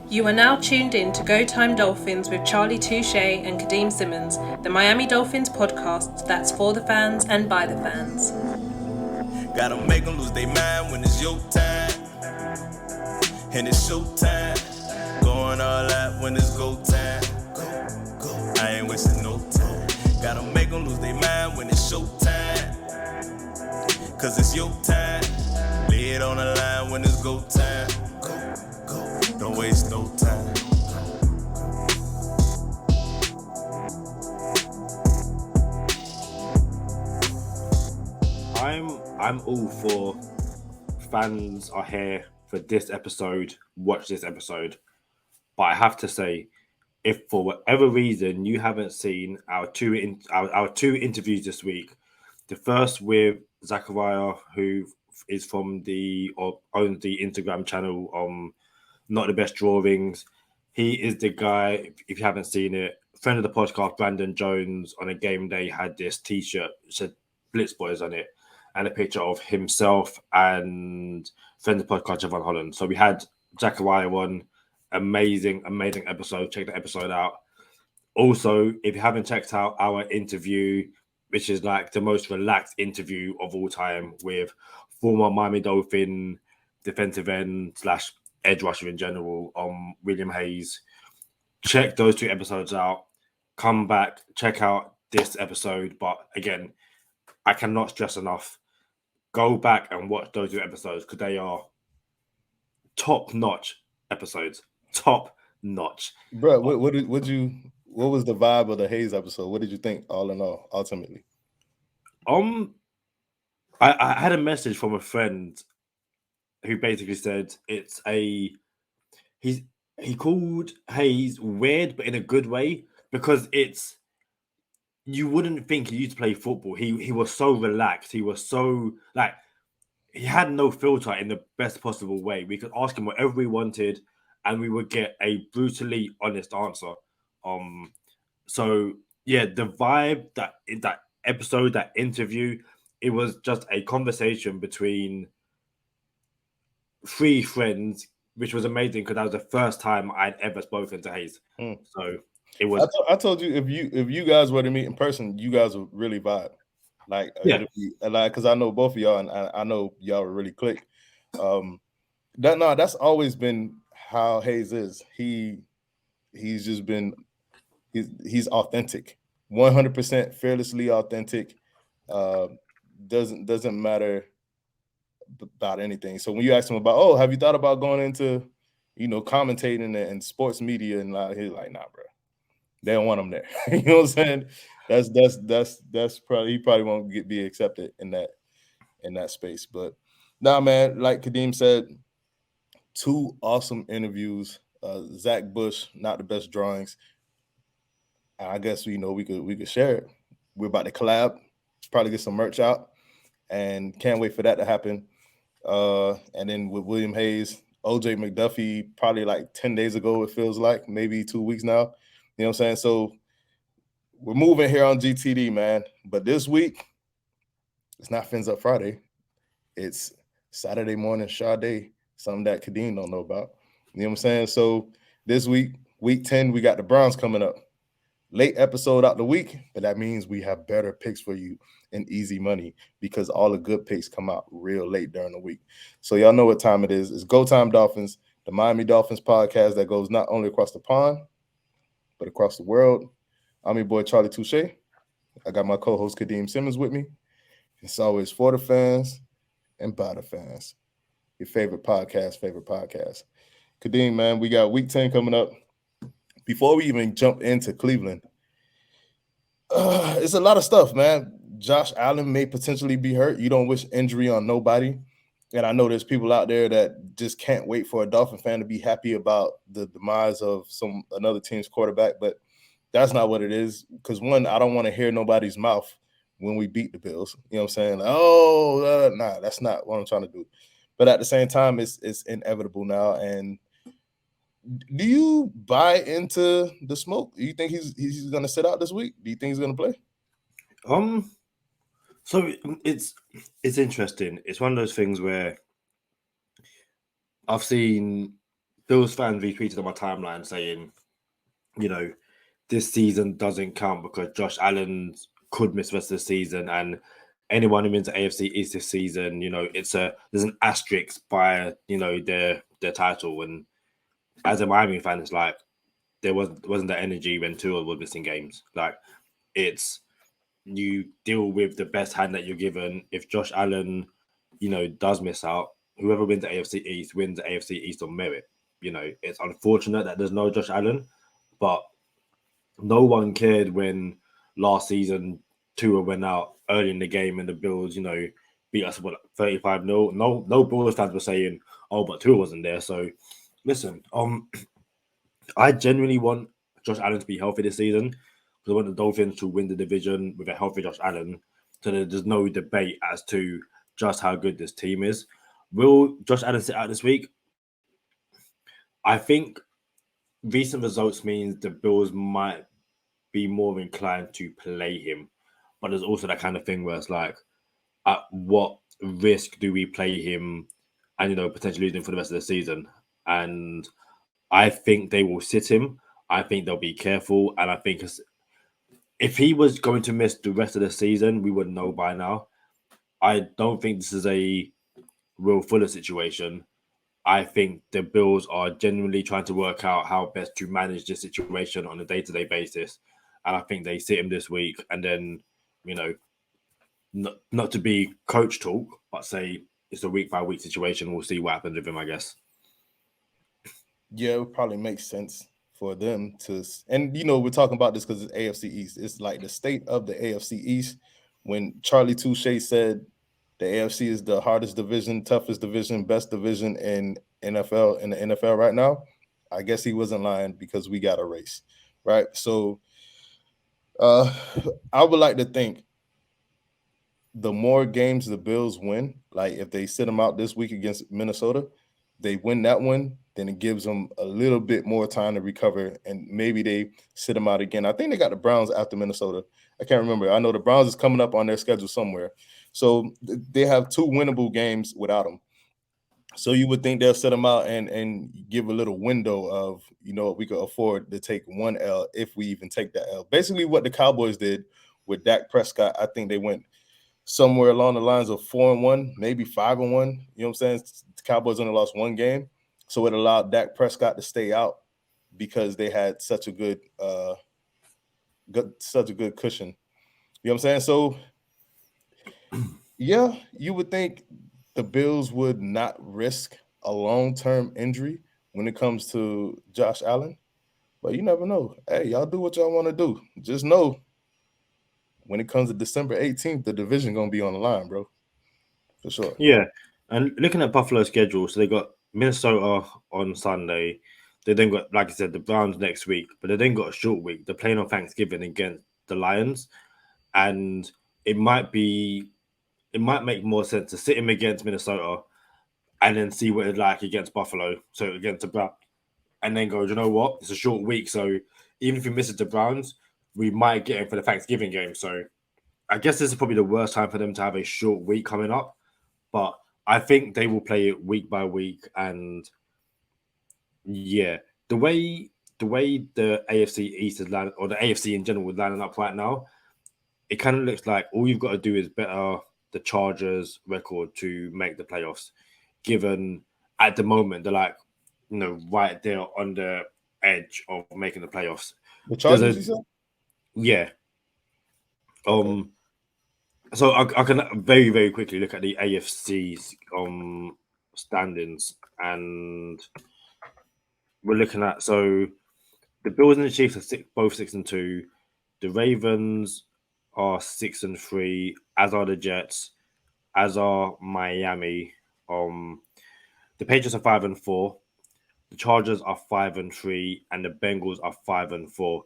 You are now tuned in to Go Time Dolphins with Charlie Touche and Kadeem Simmons, the Miami Dolphins podcast that's for the fans and by the fans. Gotta make them lose their mind when it's your time. And it's show time. Going all out when it's go time. Go. I ain't wasting no time. Gotta make them lose their mind when it's show time. Cause it's your time. Lay it on the line when it's go time. Go. Don't waste no time. I'm all for fans are here for this episode, watch this episode. But I have to say, if for whatever reason you haven't seen our two interviews this week, the first with Tagovailoa, who is from or owns the Instagram channel, Not the Best Drawings. He is the guy, if you haven't seen it, friend of the podcast, Brandon Jones, on a game day had this t-shirt, it said Blitz Boys on it, and a picture of himself and friend of the podcast, Javon Holland. So we had Tagovailoa on. Amazing episode. Check the episode out. Also, if you haven't checked out our interview, which is like the most relaxed interview of all time with former Miami Dolphin defensive end / edge rusher in general, William Hayes. Check those two episodes out. Come back, check out this episode. But again, I cannot stress enough. Go back and watch those two episodes because they are top-notch episodes. Top notch, bro. What was the vibe of the Hayes episode? What did you think, all in all, ultimately? I had a message from a friend who basically said he called Hayes weird, but in a good way, because you wouldn't think he used to play football. He was so relaxed. He was so he had no filter in the best possible way. We could ask him whatever we wanted, and we would get a brutally honest answer. So yeah, the vibe that episode, that interview, it was just a conversation between three friends, which was amazing because that was the first time I'd ever spoken to Hayes. So it was. I told you if you guys were to meet in person, you guys would really vibe. Because I know both of y'all, and I know y'all would really click. That's always been how Hayes is. He's just been he's authentic, 100% fearlessly authentic. Doesn't matter about anything. So when you ask him about, have you thought about going into, commentating and sports media, and he's like, nah, bro, they don't want him there. You know what I'm saying? That's probably, he probably won't be accepted in that space. But nah, man, like Kadeem said, two awesome interviews. Zach Bush, Not the Best Drawings. I guess we could share it. We're about to collab, probably get some merch out, and can't wait for that to happen. And then with William Hayes, OJ McDuffie, probably like 10 days ago, it feels like, maybe 2 weeks now. You know what I'm saying? So we're moving here on GTD, man. But this week, it's not Fins Up Friday. It's Saturday morning Sade, something that Kadeem don't know about. You know what I'm saying? So this week, week 10, we got the Browns coming up. Late episode out the week, but that means we have better picks for you and easy money because all the good picks come out real late during the week. So y'all know what time it is. It's Go Time Dolphins, the Miami Dolphins podcast that goes not only across the pond, but across the world. I'm your boy, Charlie Touche. I got my co-host, Kadeem Simmons, with me. It's always for the fans and by the fans. Your favorite podcast. Kadeem, man, we got week 10 coming up. Before we even jump into Cleveland, it's a lot of stuff, man. Josh Allen may potentially be hurt. You don't wish injury on nobody. And I know there's people out there that just can't wait for a Dolphin fan to be happy about the demise of another team's quarterback, but that's not what it is. Because one, I don't want to hear nobody's mouth when we beat the Bills. You know what I'm saying? Nah, that's not what I'm trying to do. But at the same time, it's inevitable now. And do you buy into the smoke? Do you think he's going to sit out this week? Do you think he's going to play? So it's interesting. It's one of those things where I've seen Bills fans retweeted on my timeline saying, you know, this season doesn't count because Josh Allen could miss the rest of the season, and anyone who wins the AFC East this season, there's an asterisk by their title. And as a Miami fan, it's like there wasn't that energy when Tua was missing games. Like, it's you deal with the best hand that you're given. If Josh Allen, does miss out, whoever wins the AFC East wins the AFC East on merit. It's unfortunate that there's no Josh Allen, but no one cared when last season Tua went out early in the game and the Bills, beat us 35-0. No Bills fans were saying, "Oh, but Tua wasn't there." So, listen, I genuinely want Josh Allen to be healthy this season because I want the Dolphins to win the division with a healthy Josh Allen, so that there's no debate as to just how good this team is. Will Josh Allen sit out this week? I think recent results means the Bills might be more inclined to play him, but there's also that kind of thing where it's like, at what risk do we play him and potentially lose him for the rest of the season? And I think they will sit him. I think they'll be careful, and I think if he was going to miss the rest of the season, we would know by now. I don't think this is a Will Fuller situation. I think the Bills are genuinely trying to work out how best to manage this situation on a day-to-day basis. And I think they sit him this week and then, not to be coach talk, but say it's a week-by-week situation. We'll see what happens with him, I guess. Yeah, it would probably make sense for them to, and we're talking about this because it's AFC East. It's like the state of the AFC East. When Charlie Touche said the AFC is the hardest division, toughest division, best division in the NFL right now, I guess he wasn't lying because we got a race, right? So I would like to think the more games the Bills win, like if they sit them out this week against Minnesota, they win that one, then it gives them a little bit more time to recover, and maybe they sit them out again. I think they got the Browns after Minnesota. I can't remember. I know the Browns is coming up on their schedule somewhere. So they have 2 winnable games without them. So you would think they'll set them out and give a little window of, we could afford to take 1 L if we even take that L. Basically what the Cowboys did with Dak Prescott, I think they went somewhere along the lines of 4-1, maybe 5-1. You know what I'm saying? The Cowboys only lost 1 game. So it allowed Dak Prescott to stay out because they had such a good cushion. You know what I'm saying? So yeah, you would think the Bills would not risk a long-term injury when it comes to Josh Allen, but you never know. Hey, y'all do what y'all want to do. Just know when it comes to December 18th, the division gonna be on the line, bro. For sure. Yeah, and looking at Buffalo's schedule, so they got Minnesota on Sunday. They then got, like I said, the Browns next week, but they then got a short week. They're playing on Thanksgiving against the Lions, and it might make more sense to sit him against Minnesota and then see what it's like against Buffalo, so against the Browns, and then go, you know what? It's a short week, so even if he misses the Browns, we might get him for the Thanksgiving game. So I guess this is probably the worst time for them to have a short week coming up. But I think they will play it week by week, and yeah, the way the AFC East is landing, or the AFC in general is lining up right now, it kind of looks like all you've got to do is better the Chargers' record to make the playoffs. Given at the moment they're like, right there on the edge of making the playoffs. The Chargers, you said? Yeah. Okay. So I can very, very quickly look at the AFC's standings, and we're looking at, so the Bills and the Chiefs are both 6-2. The Ravens are 6-3, as are the Jets, as are Miami. The Patriots are 5-4. The Chargers are 5-3, and the Bengals are 5-4.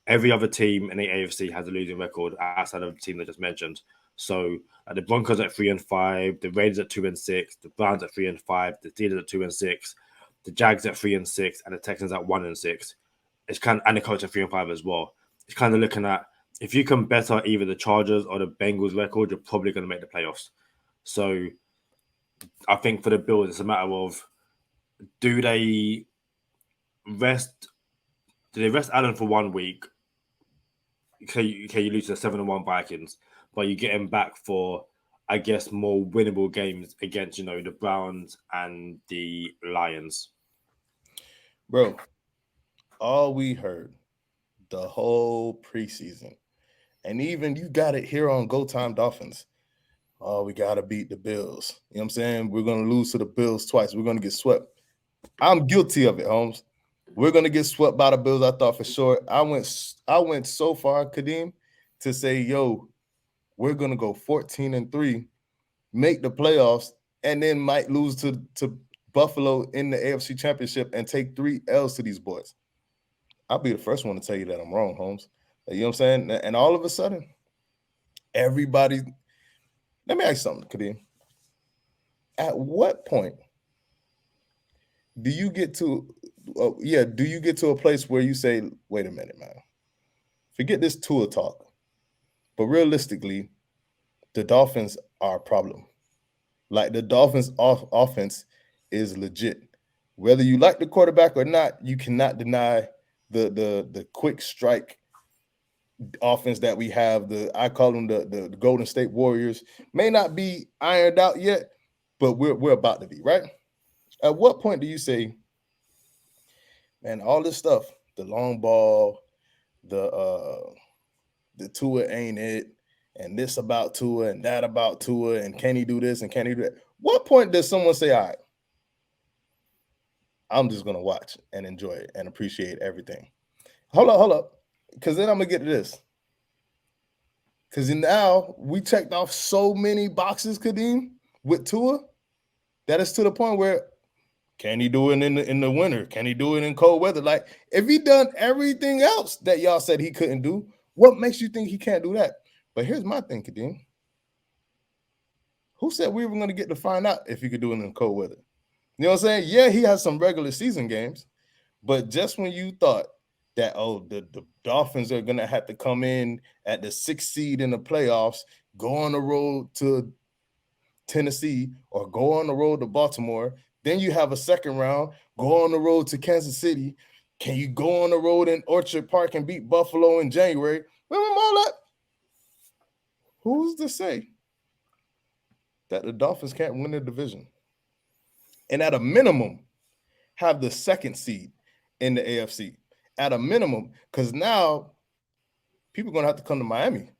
Every other team in the AFC has a losing record outside of the team I just mentioned. So the Broncos at 3-5, the Raiders at 2-6, the Browns at 3-5, the Steelers at 2-6, the Jags at 3-6, and the Texans at 1-6. It's and the Colts at 3-5 as well. It's kind of looking at, if you can better either the Chargers or the Bengals record, you're probably going to make the playoffs. So I think for the Bills, it's a matter of, do they rest? Do they rest Allen for 1 week? Okay, you lose to the 7-1 Vikings, but you get him back for, I guess, more winnable games against, the Browns and the Lions. Bro, all we heard the whole preseason, and even you got it here on Go Time Dolphins. Oh, we got to beat the Bills. You know what I'm saying? We're going to lose to the Bills twice. We're going to get swept. I'm guilty of it, Holmes. We're going to get swept by the Bills, I thought for sure. I went so far, Kadeem, to say, yo, we're going to go 14-3, make the playoffs, and then might lose to Buffalo in the AFC Championship and take 3 L's to these boys. I'll be the first one to tell you that I'm wrong, Holmes. You know what I'm saying? And all of a sudden, everybody – let me ask you something, Kadeem. At what point do you get to a place where you say, wait a minute, man, forget this Tua talk, but realistically, the Dolphins are a problem. Like, the Dolphins offense is legit. Whether you like the quarterback or not, you cannot deny the quick strike offense that we have. I call them the Golden State Warriors. May not be ironed out yet, but we're about to be, right? At what point do you say, man, all this stuff, the long ball, the Tua ain't it, and this about Tua and that about Tua, and can he do this and can he do that? What point does someone say, all right, I'm just gonna watch and enjoy it and appreciate everything? Hold up. Because then I'm going to get to this. Because now we checked off so many boxes, Kadeem, with Tua, that it's to the point where, can he do it in the winter? Can he do it in cold weather? Like, if he done everything else that y'all said he couldn't do, what makes you think he can't do that? But here's my thing, Kadeem. Who said we were going to get to find out if he could do it in cold weather? You know what I'm saying? Yeah, he has some regular season games, but just when you thought that, the Dolphins are going to have to come in at the 6th seed in the playoffs, go on the road to Tennessee or go on the road to Baltimore, then you have a second round, go on the road to Kansas City. Can you go on the road in Orchard Park and beat Buffalo in January? Remember all that? Who's to say that the Dolphins can't win the division? And at a minimum, have the 2nd seed in the AFC. At a minimum, because now people are going to have to come to Miami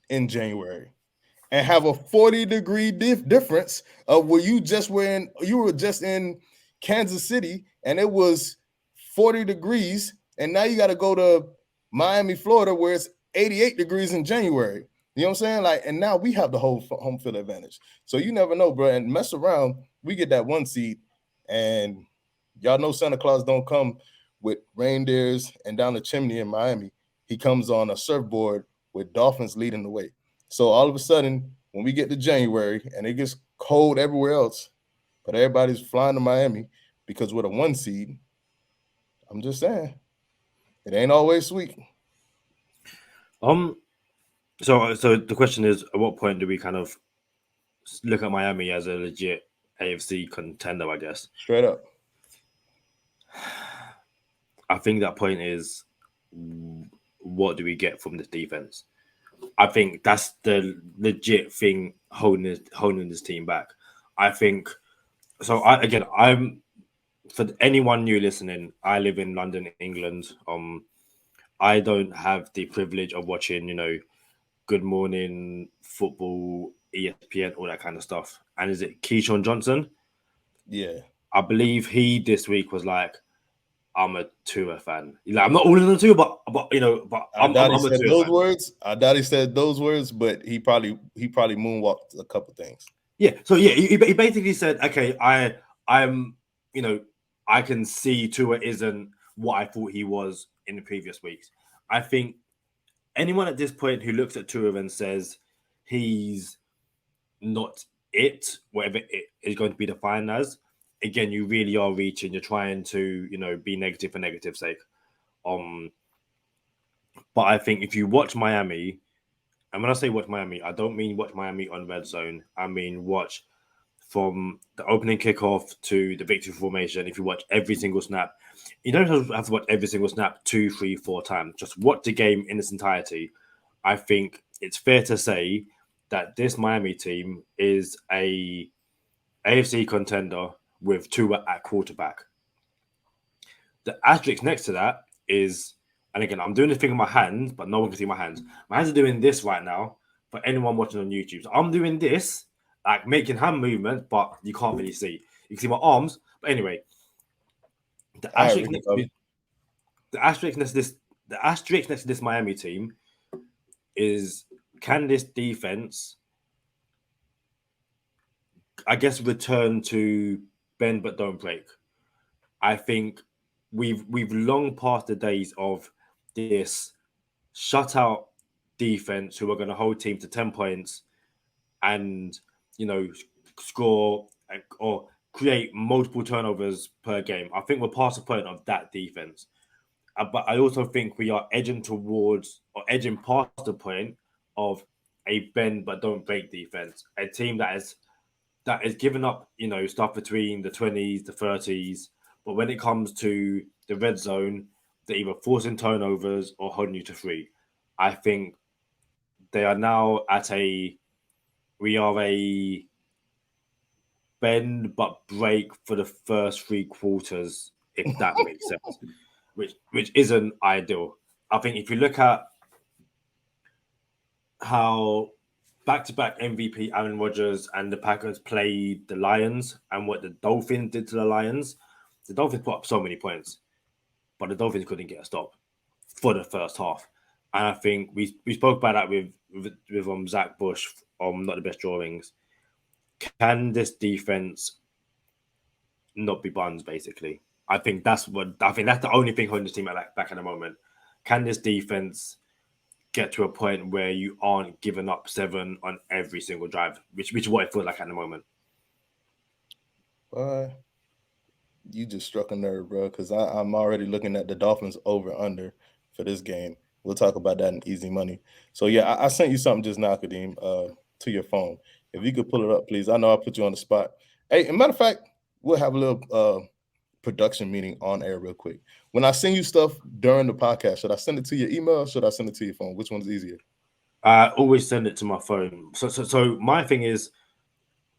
in January and have a 40-degree difference of where you were just in Kansas City and it was 40 degrees, and now you got to go to Miami, Florida, where it's 88 degrees in January. You know what I'm saying? Like, and now we have the whole home field advantage. So you never know, bro. And mess around, we get that 1 seed, and y'all know Santa Claus don't come with reindeers and down the chimney in Miami. He comes on a surfboard with Dolphins leading the way. So all of a sudden, when we get to January and it gets cold everywhere else, but everybody's flying to Miami because we're the 1 seed, I'm just saying, it ain't always sweet. So the question is, at what point do we kind of look at Miami as a legit AFC contender, I guess? Straight up. I think that point is, what do we get from this defense? I think that's the legit thing holding this team back. I think so. I'm for anyone new listening, I live in London, England. I don't have the privilege of watching, Good Morning Football, ESPN, all that kind of stuff. And is it Keyshawn Johnson? Yeah, I believe he this week was like, I'm a Tua fan. Like, I'm not all in the Tua, but I'm a Tua fan. Words. I doubt he said those words, but he probably moonwalked a couple things. Yeah. So yeah, he basically said, okay, I'm I can see Tua isn't what I thought he was in the previous weeks. I think anyone at this point who looks at Tua and says he's not it, whatever it is going to be defined as, again, you really are reaching. You're trying to, be negative for negative sake. But I think if you watch Miami, and when I say watch Miami, I don't mean watch Miami on Red Zone. I mean watch from the opening kickoff to the victory formation. If you watch every single snap, You don't have to watch every single snap 2, 3, 4 times. Just watch the game in its entirety. I think it's fair to say that this Miami team is a AFC contender with Tua at quarterback. The asterisk next to that is, and again, I'm doing this thing with my hands, but no one can see my hands. My hands are doing this right now for anyone watching on YouTube. So I'm doing this, like making hand movements, but you can't really see. You can see my arms. But anyway, the asterisk next to this Miami team is, can this defense, I guess, return to bend but don't break? I think we've long passed the days of this shutout defense who are going to hold team to 10 points and, score or create multiple turnovers per game. I think we're past the point of that defense. But I also think we are edging past the point of a bend but don't break defense. A team that is giving up, stuff between the 20s, the 30s. But when it comes to the red zone, they're either forcing turnovers or holding you to 3. I think they are now we are a bend but break for the first 3 quarters, if that makes sense, which isn't ideal. I think if you look at how back-to-back MVP Aaron Rodgers and the Packers played the Lions and what the Dolphins did to the Lions put up so many points, but the Dolphins couldn't get a stop for the first half. And I think we spoke about that with Zach Bush on Not the Best Drawings. Can this defense not be buns, basically? I think that's the only thing holding this team back at the moment. Can this defense get to a point where you aren't giving up 7 on every single drive, which is what it feels like at the moment? You just struck a nerve, bro, because I'm already looking at the Dolphins over-under for this game. We'll talk about that in Easy Money. So, yeah, I sent you something just now, Kadeem, to your phone. If you could pull it up, please. I know I put you on the spot. Hey, as a matter of fact, we'll have a little production meeting on air real quick. When I send you stuff during the podcast, should I send it to your email or should I send it to your phone? Which one's easier? I always send it to my phone. So my thing is,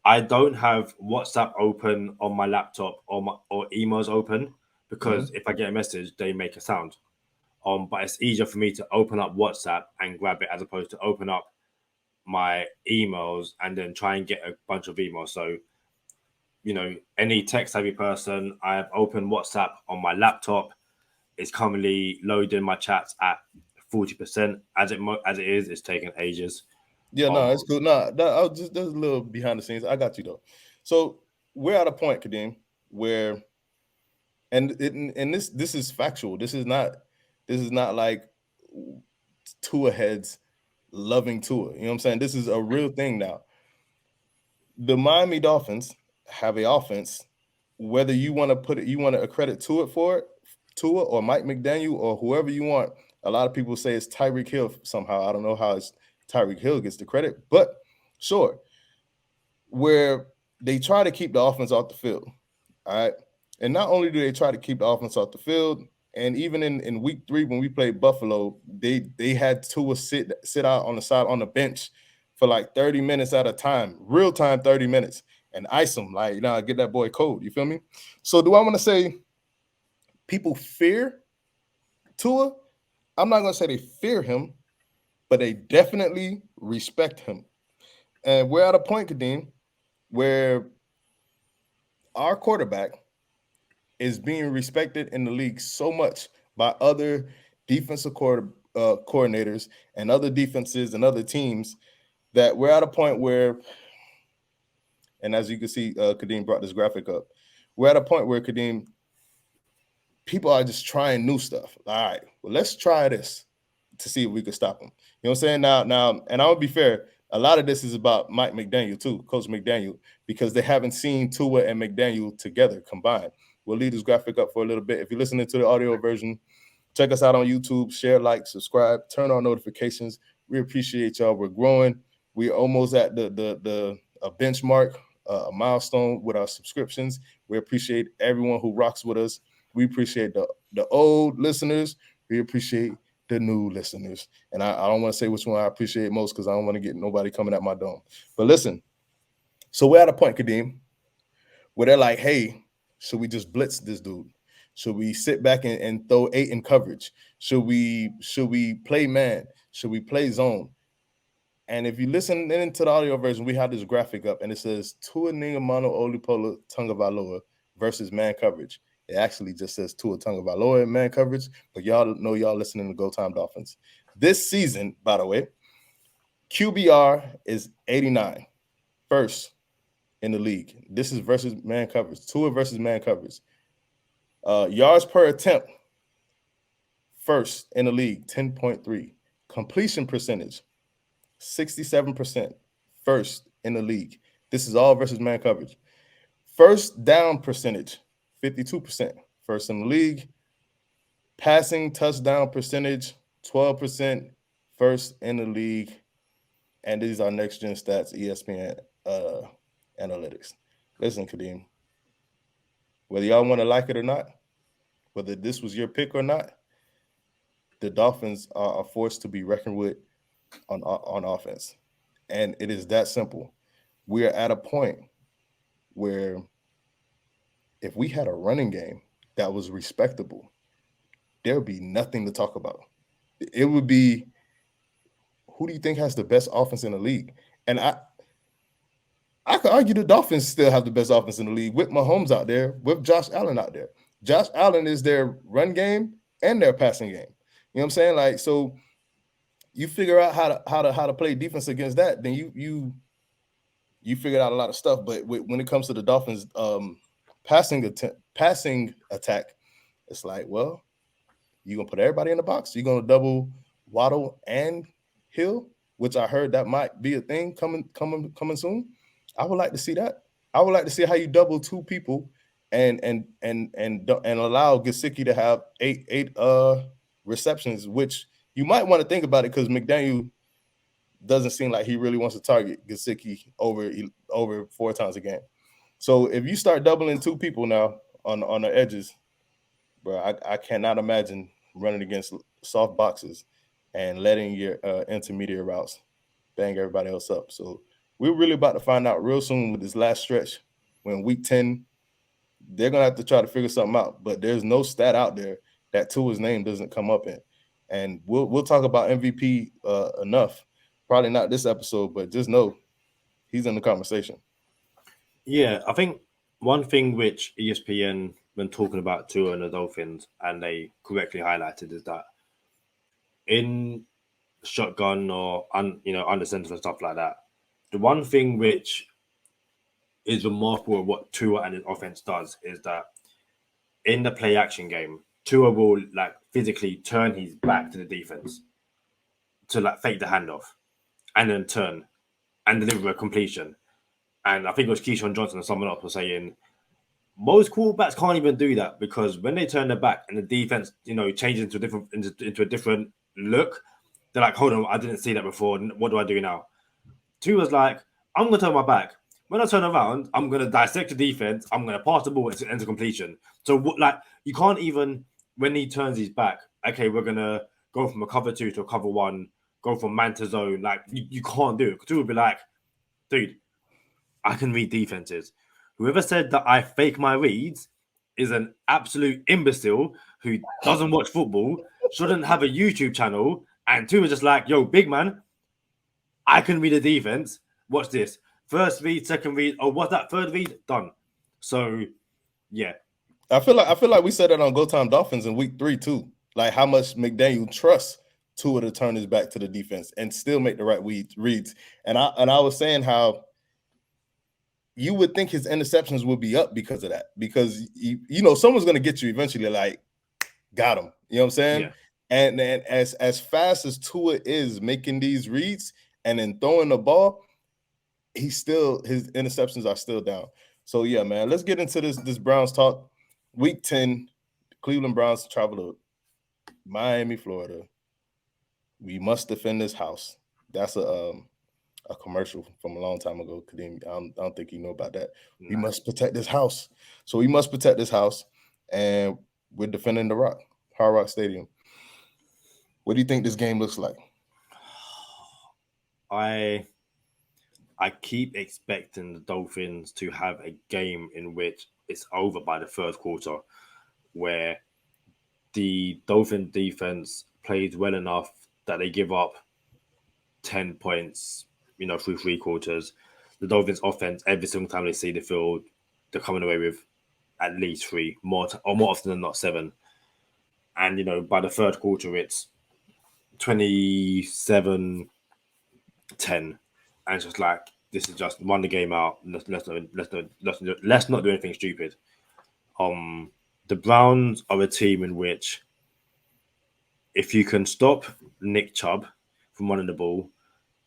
I don't have WhatsApp open on my laptop or emails open because if I get a message, they make a sound. But it's easier for me to open up WhatsApp and grab it as opposed to open up my emails and then try and get a bunch of emails. So, any tech-savvy person, I have opened WhatsApp on my laptop. It's currently loading my chats at 40%. As it is, it's taking ages. Yeah, no, it's cool. No, there's a little behind the scenes. I got you though. So we're at a point, Kadeem, where, and this is factual. This is not like Tua heads loving Tua. You know what I'm saying? This is a real thing now. The Miami Dolphins have an offense. Whether you want to accredit Tua or Mike McDaniel or whoever you want. A lot of people say it's Tyreek Hill somehow. I don't know how Tyreek Hill gets the credit, but sure. Where they try to keep the offense off the field, all right? And not only do they try to keep the offense off the field, and even in week 3 when we played Buffalo, they had Tua sit out on the side on the bench for like 30 minutes at a time, real time 30 minutes, and ice him, like, get that boy cold. You feel me? So do I want to say people fear Tua? I'm not going to say they fear him, but they definitely respect him. And we're at a point, Kadeem, where our quarterback is being respected in the league so much by other defensive coordinators and other defenses and other teams that we're at a point where, and as you can see, Kadeem brought this graphic up, we're at a point where, Kadeem, people are just trying new stuff. All right, well, let's try this to see if we can stop him. You know what I'm saying? Now, and I'll be fair, a lot of this is about Mike McDaniel too, Coach McDaniel, because they haven't seen Tua and McDaniel together combined. We'll leave this graphic up for a little bit. If you're listening to the audio version, check us out on YouTube, share, like, subscribe, turn on notifications. We appreciate y'all. We're growing. We're almost at the benchmark, a milestone with our subscriptions. We appreciate everyone who rocks with us. We appreciate the old listeners. We appreciate the new listeners. And I don't want to say which one I appreciate most because I don't want to get nobody coming at my dome. But listen, so we're at a point, Kadeem, where they're like, hey, should we just blitz this dude? Should we sit back and throw 8 in coverage? Should we play man? Should we play zone? And if you listen into the audio version, we have this graphic up and it says Tua Tagovailoa Olipola Tagovailoa versus man coverage. It actually just says Tua Tagovailoa in man coverage, but y'all know y'all listening to Go Time Dolphins. This season, by the way, QBR is 89, first in the league. This is versus man coverage. Tua versus man coverage. Yards per attempt, first in the league, 10.3. Completion percentage, 67%, first in the league. This is all versus man coverage. First down percentage, 52%, first in the league. Passing touchdown percentage, 12%, first in the league. And these are next gen stats, ESPN analytics. Listen, Kadeem, whether y'all want to like it or not, whether this was your pick or not, the Dolphins are forced to be reckoned with on offense. And it is that simple. We are at a point where if we had a running game that was respectable, there would be nothing to talk about. It would be, who do you think has the best offense in the league? And I could argue the Dolphins still have the best offense in the league with Mahomes out there, with Josh Allen out there. Josh Allen is their run game and their passing game. You know what I'm saying? Like, so you figure out how to play defense against that, then you figured out a lot of stuff. But when it comes to the Dolphins passing attack, it's like, well, you're gonna put everybody in the box. You're gonna double Waddle and Hill, which I heard that might be a thing coming soon. I would like to see that. I would like to see how you double 2 people and allow Gesicki to have eight receptions, which you might want to think about it because McDaniel doesn't seem like he really wants to target Gesicki over 4 times a game. So if you start doubling 2 people now on the edges, bro, I cannot imagine running against soft boxes and letting your intermediate routes bang everybody else up. So we're really about to find out real soon with this last stretch. When week 10, they're going to have to try to figure something out. But there's no stat out there that Tua's name doesn't come up in. And we'll talk about MVP enough. Probably not this episode, but just know he's in the conversation. Yeah, I think one thing which ESPN, when talking about Tua and the Dolphins, and they correctly highlighted, is that in shotgun or under center and stuff like that, the one thing which is remarkable of what Tua and his offense does is that in the play action game, Tua will like physically turn his back to the defense to like fake the handoff and then turn and deliver a completion. And I think it was Keyshawn Johnson or someone else was saying most quarterbacks can't even do that because when they turn their back and the defense, changes into a different look, they're like, hold on, I didn't see that before. What do I do now? Tua's like, I'm going to turn my back. When I turn around, I'm going to dissect the defense. I'm going to pass the ball into completion. So, you can't even, when he turns his back, okay, we're going to go from a cover 2 to a cover 1, go from man to zone. Like, you can't do it. Tua would be like, dude, I can read defenses. Whoever said that I fake my reads is an absolute imbecile who doesn't watch football, shouldn't have a YouTube channel, and Tua's just like, yo, big man, I can read a defense. Watch this. First read, second read. Oh, what's that? Third read? Done. So, yeah. I feel like we said that on Go Time Dolphins in week 3 too. Like how much McDaniel trusts Tua to turn his back to the defense and still make the right reads. And I was saying how you would think his interceptions would be up because of that. Because someone's going to get you eventually. Like, got him. You know what I'm saying? Yeah. And as fast as Tua is making these reads and then throwing the ball, his interceptions are still down. So yeah, man, let's get into this Browns talk. Week 10, Cleveland Browns travel to Miami, Florida. We must defend this house. That's a commercial from a long time ago. Kadeem, I don't think you know about that. We must protect this house. So we must protect this house. And We're defending the Rock, Hard Rock Stadium. What do you think this game looks like? I keep expecting the Dolphins to have a game in which it's over by the third quarter, where the Dolphin defense plays well enough that they give up 10 points, through three quarters. The Dolphins offense, every single time they see the field, they're coming away with at least three, more often than not 7. And, by the third quarter, it's 27-10. And it's just like, this is just run the game out. Let's not do anything stupid. The Browns are a team in which, if you can stop Nick Chubb from running the ball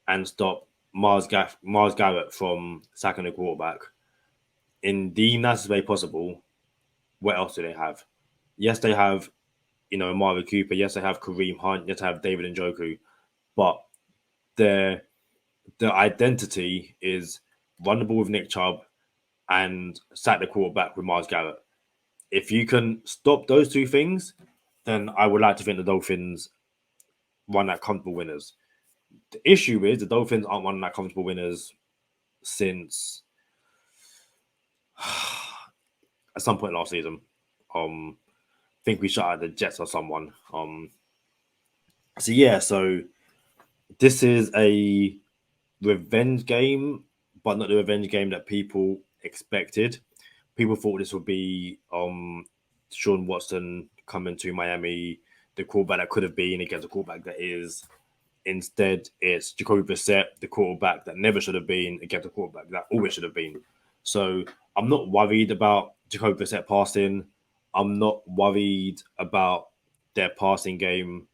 and stop Myles Garrett from sacking the quarterback in the nicest way possible, what else do they have? Yes, they have, Amari Cooper. Yes, they have Kareem Hunt. Yes, they have David Njoku. But their identity is run the ball with Nick Chubb and sack the quarterback with Myles Garrett. If you can stop those two things, then I would like to think the Dolphins run that comfortable winners. The issue is the Dolphins aren't running that comfortable winners since at some point last season. I think we shot at the Jets or someone. So this is a revenge game, but not the revenge game that people expected. People thought this would be Sean Watson coming to Miami, the quarterback that could have been against a quarterback that is. Instead, it's Jacoby Brissett, the quarterback that never should have been against a quarterback that always should have been. So I'm not worried about Jacoby Brissett passing. I'm not worried about their passing game.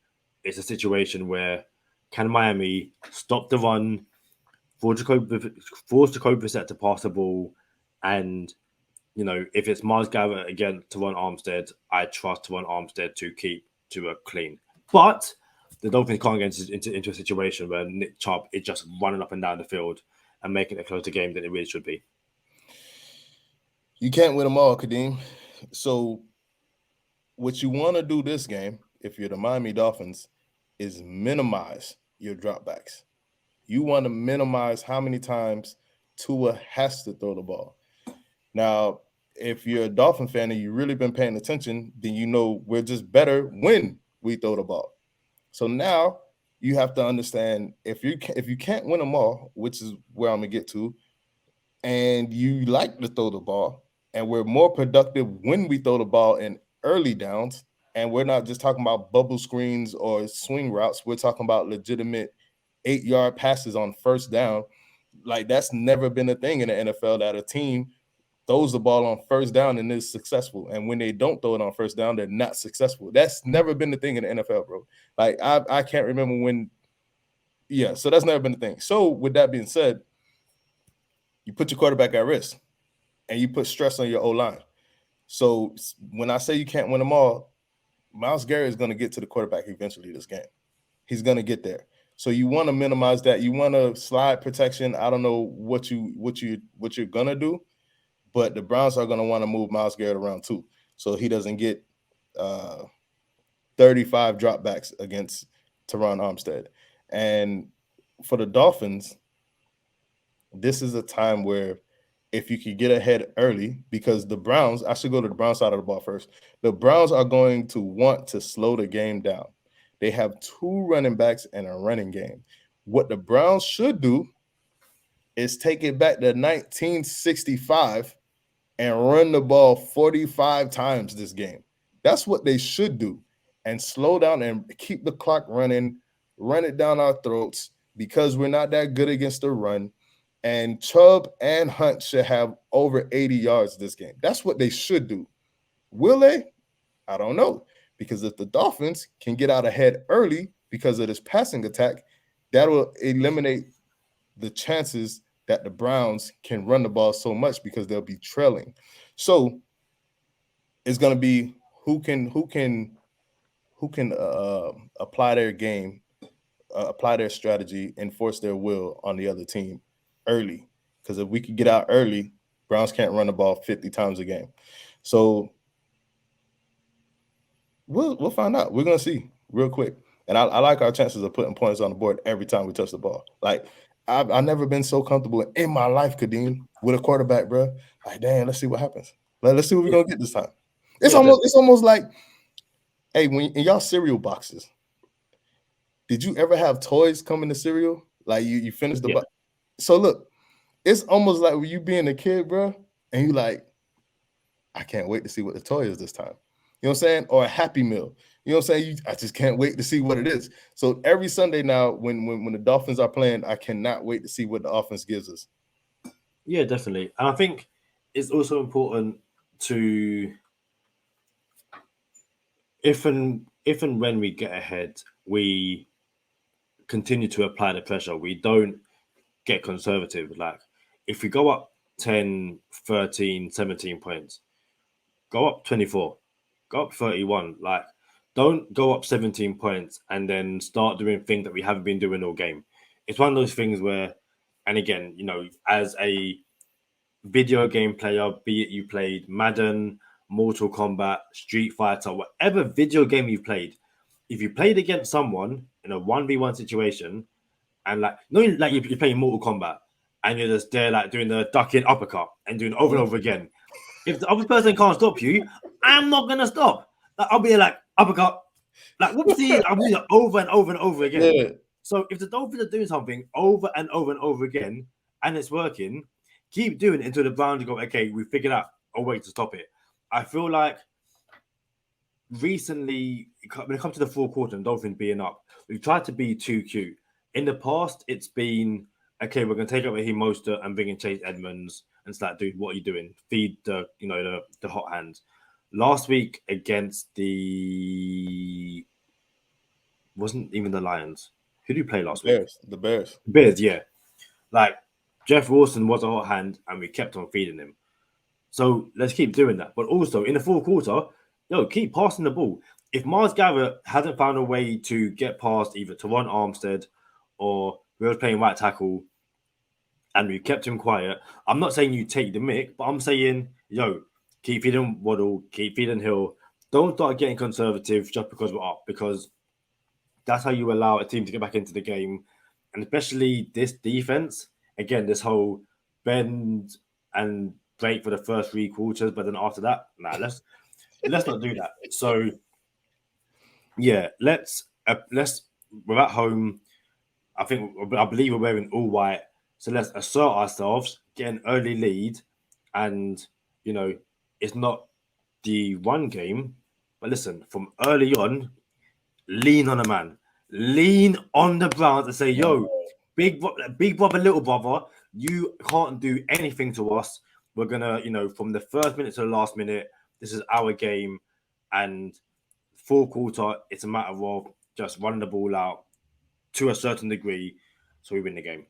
It's a situation where can Miami stop the run, force Jacoby Brissett to pass the ball, and if it's Myles Garrett again to run Armstead, I trust to run Armstead to keep to a clean. But the Dolphins can't get into a situation where Nick Chubb is just running up and down the field and making it a closer game than it really should be. You can't win them all, Kadeem. So what you want to do this game, if you're the Miami Dolphins, is minimize your dropbacks. You want to minimize how many times Tua has to throw the ball. Now, if you're a Dolphin fan and you've really been paying attention, then we're just better when we throw the ball. So now you have to understand if you can't win them all, which is where I'm gonna get to, and you like to throw the ball, and we're more productive when we throw the ball in early downs, and we're not just talking about bubble screens or swing routes. We're talking about legitimate 8-yard passes on first down. Like, that's never been a thing in the NFL, that a team throws the ball on first down and is successful. And when they don't throw it on first down, they're not successful. That's never been the thing in the NFL, bro. Like, I can't remember when. Yeah, so that's never been the thing. So with that being said, you put your quarterback at risk and you put stress on your O-line. So when I say you can't win them all, Myles Garrett is going to get to the quarterback eventually this game. He's going to get there. So you want to minimize that. You want to slide protection. I don't know what you're going to do, but the Browns are going to want to move Myles Garrett around too, so he doesn't get 35 dropbacks against Teron Armstead. And for the Dolphins, this is a time where if you could get ahead early, because the Browns, I should go to the Browns side of the ball first. The Browns are going to want to slow the game down. They have 2 running backs and a running game. What the Browns should do is take it back to 1965 and run the ball 45 times this game. That's what they should do, and slow down and keep the clock running, run it down our throats, because we're not that good against the run. And Chubb and Hunt should have over 80 yards this game. That's what they should do. Will they? I don't know. Because if the Dolphins can get out ahead early because of this passing attack, that will eliminate the chances that the Browns can run the ball so much, because they'll be trailing. So it's going to be who can apply their game, apply their strategy, enforce their will on the other team early. Because if we could get out early, Browns can't run the ball 50 times a game. So We'll find out. We're gonna see real quick. And I like our chances of putting points on the board every time we touch the ball. Like I've never been so comfortable in my life, Kadeem, with a quarterback, bro. Like, damn, let's see what happens. Let's see what we're gonna get this time. It's almost like, hey, when in y'all cereal boxes, did you ever have toys come in the cereal? Like you finish the box. So look, it's almost like when you being a kid, bro, and you like, I can't wait to see what the toy is this time. You know what I'm saying? Or a Happy Meal. You know what I'm saying? I just can't wait to see what it is. So every Sunday now, when the Dolphins are playing, I cannot wait to see what the offense gives us. Yeah, definitely. And I think it's also important to if and when we get ahead, we continue to apply the pressure. We don't get conservative. Like if we go up 10, 13, 17 points, go up 24, go up 31. Like don't go up 17 points and then start doing things that we haven't been doing all game. It's one of those things where, and again, you know, as a video game player, be it you played Madden, Mortal Kombat, Street Fighter, whatever video game you've played, if you played against someone in a 1v1 situation, and like, no, like you're playing Mortal Kombat, and you're just there like doing the ducking uppercut and doing it over and over again. If the other person can't stop you, I'm not gonna stop. Like, I'll be like uppercut, like whoopsie, I'll be like over and over and over again. Yeah. So if the Dolphins are doing something over and over and over again, and it's working, keep doing it until the Browns go, okay, we figured out a way to stop it. I feel like recently, when it comes to the fourth quarter and Dolphins being up, we've tried to be too cute. In the past, it's been, okay, we're going to take over Raheem Mostert and bring in Chase Edmonds and it's like, dude, what are you doing? Feed the hot hands. Last week against wasn't even the Lions. Who did you play last week? The Bears. Bears, yeah. Like, Jeff Wilson was a hot hand and we kept on feeding him. So let's keep doing that. But also, in the fourth quarter, keep passing the ball. If Myles Garrett hasn't found a way to get past either Teron Armstead or we were playing right tackle and we kept him quiet, I'm not saying you take the mick, but I'm saying, keep feeding Waddle, keep feeding Hill. Don't start getting conservative just because we're up, because that's how you allow a team to get back into the game. And especially this defense, again, this whole bend and break for the first three quarters, but then after that, let's not do that. So, yeah, let's we're at home. I believe we're wearing all white. So let's assert ourselves, get an early lead, and it's not the one game, but listen, from early on, lean on a man, lean on the Browns and say, big brother, little brother, you can't do anything to us. We're gonna, from the first minute to the last minute, this is our game, and fourth quarter, it's a matter of just running the ball out to a certain degree, so we win the game.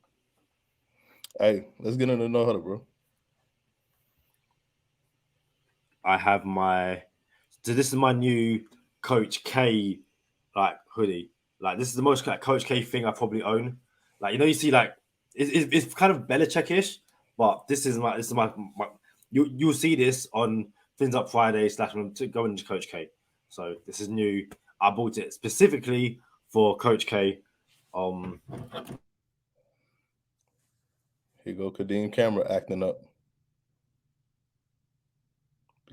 Hey, let's get into the no huddle, bro. I have this is my new Coach K hoodie. Like, this is the most Coach K thing I probably own. Like, you see, like it's kind of Belichick-ish, but this is my you'll see this on Things Up Friday / going into Coach K. So this is new. I bought it specifically for Coach K. Here you go, Kadeem camera acting up.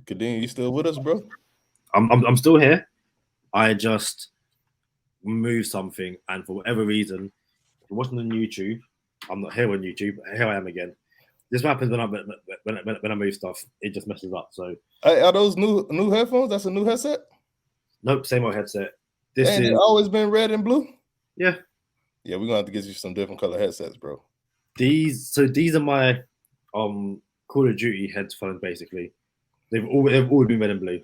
Kadeem, you still with us, bro? I'm still here. I just moved something, and for whatever reason, it wasn't on YouTube. I'm not here on YouTube. Here I am again. This happens when I move stuff. It just messes up. So, are those new headphones? That's a new headset? Nope, same old headset. It's always been red and blue. Yeah. Yeah, we're gonna have to get you some different color headsets, bro. These are my Call of Duty headphones. Basically, they've always been red and blue.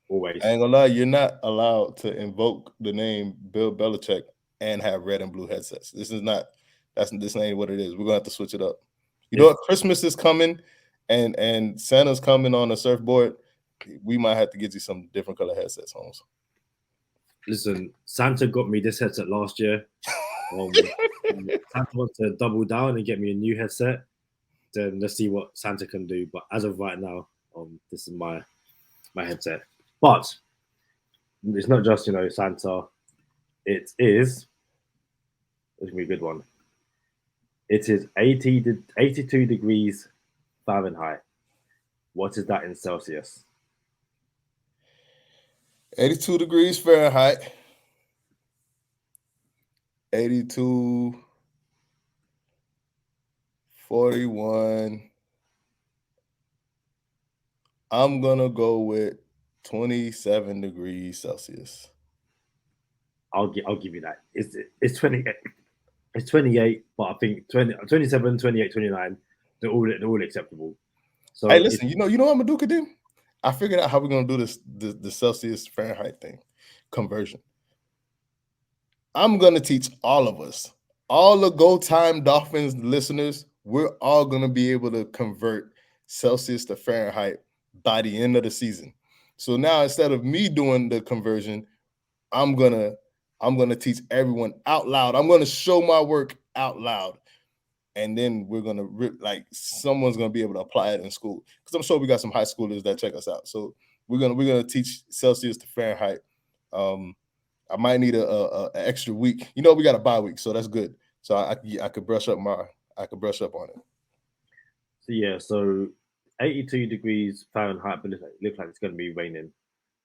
Always. I ain't gonna lie, you're not allowed to invoke the name Bill Belichick and have red and blue headsets. This ain't what it is. We're gonna have to switch it up. You know what? Christmas is coming and Santa's coming on a surfboard. We might have to get you some different color headsets, Holmes. Listen, Santa got me this headset last year. Santa wants to double down and get me a new headset. Then let's see what Santa can do. But as of right now, this is my headset. But It's not just Santa. It is. It's gonna be a good one. It is 82 degrees Fahrenheit. What is that in Celsius? 82 degrees Fahrenheit. 82, 41. I'm gonna go with 27 degrees Celsius. I'll give you that. It's 28. It's 28, but I think 27, 28, 29, they're all acceptable. So Hey, listen, you know what I'm gonna do, Kadim? I figured out how we're gonna do this the Celsius Fahrenheit thing conversion. I'm gonna teach all of us, all the Go Time Dolphins listeners, we're all gonna be able to convert Celsius to Fahrenheit by the end of the season. So now instead of me doing the conversion, I'm gonna teach everyone out loud. I'm gonna show my work out loud. And then we're gonna someone's gonna be able to apply it in school. Because I'm sure we got some high schoolers that check us out. So we're gonna teach Celsius to Fahrenheit. I might need a extra week. We got a bye week, so that's good. So I could brush up on it. So yeah, so 82 degrees Fahrenheit, but looks like it's going to be raining.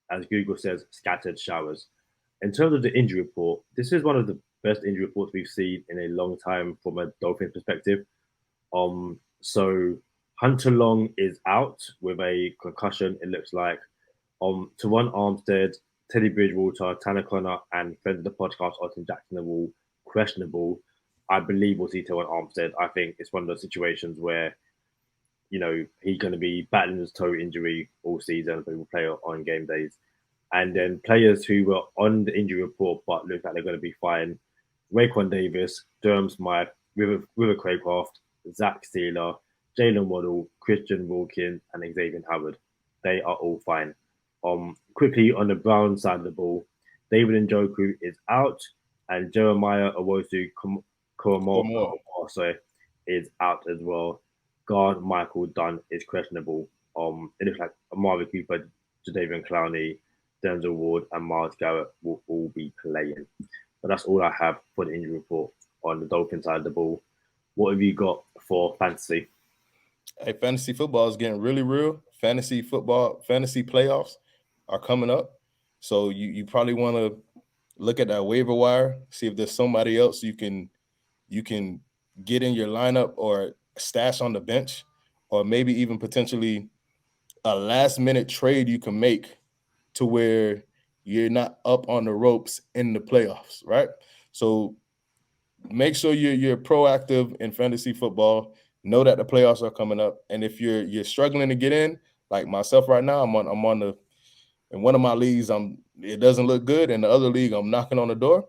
As Google says, scattered showers. In terms of the injury report, this is one of the best injury reports we've seen in a long time from a Dolphins perspective. So Hunter Long is out with a concussion. It looks like. Teron Armstead, Teddy Bridgewater, Tanner Connor, and friend of the podcast, Austin Jackson, are all questionable. I believe we'll see Teron Armstead. I think it's one of those situations where he's going to be battling his toe injury all season, but he will play on game days. And then players who were on the injury report but look like they're going to be fine: Raekwon Davis, Durham Smythe, River Craycraft, Zach Steeler, Jalen Waddle, Christian Wilkins, and Xavier Howard. They are all fine. Quickly on the Brown side of the ball, David Njoku is out, and Jeremiah Owosu Koromoa is out as well. Guard Michael Dunn is questionable. It looks like Amari Cooper, Jadeveon Clowney, Denzel Ward, and Myles Garrett will all be playing. But that's all I have for the injury report on the Dolphins side of the ball. What have you got for fantasy? Hey, fantasy football is getting really real. Fantasy playoffs are coming up. So you probably want to look at that waiver wire, see if there's somebody else you can get in your lineup or stash on the bench, or maybe even potentially a last minute trade you can make to where you're not up on the ropes in the playoffs, right? So make sure you're proactive in fantasy football. Know that the playoffs are coming up, and if you're struggling to get in, like myself right now, I'm on the in one of my leagues, it doesn't look good. In the other league, I'm knocking on the door.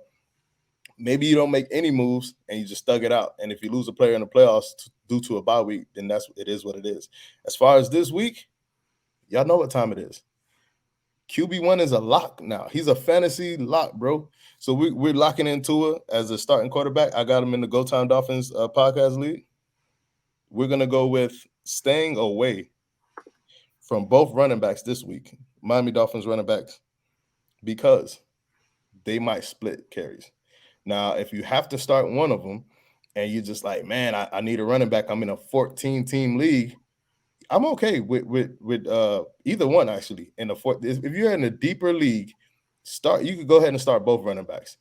Maybe you don't make any moves and you just thug it out. And if you lose a player in the playoffs due to a bye week, then it is what it is. As far as this week, y'all know what time it is. QB1 is a lock now. He's a fantasy lock, bro. So we're locking in Tua as a starting quarterback. I got him in the Go Time Dolphins podcast league. We're going to go with staying away from both running backs this week, Miami Dolphins running backs, because they might split carries. Now, if you have to start one of them and you're just like, man, I need a running back, I'm in a 14-team league, I'm okay with either one, actually. If you're in a deeper league, you could go ahead and start both running backs.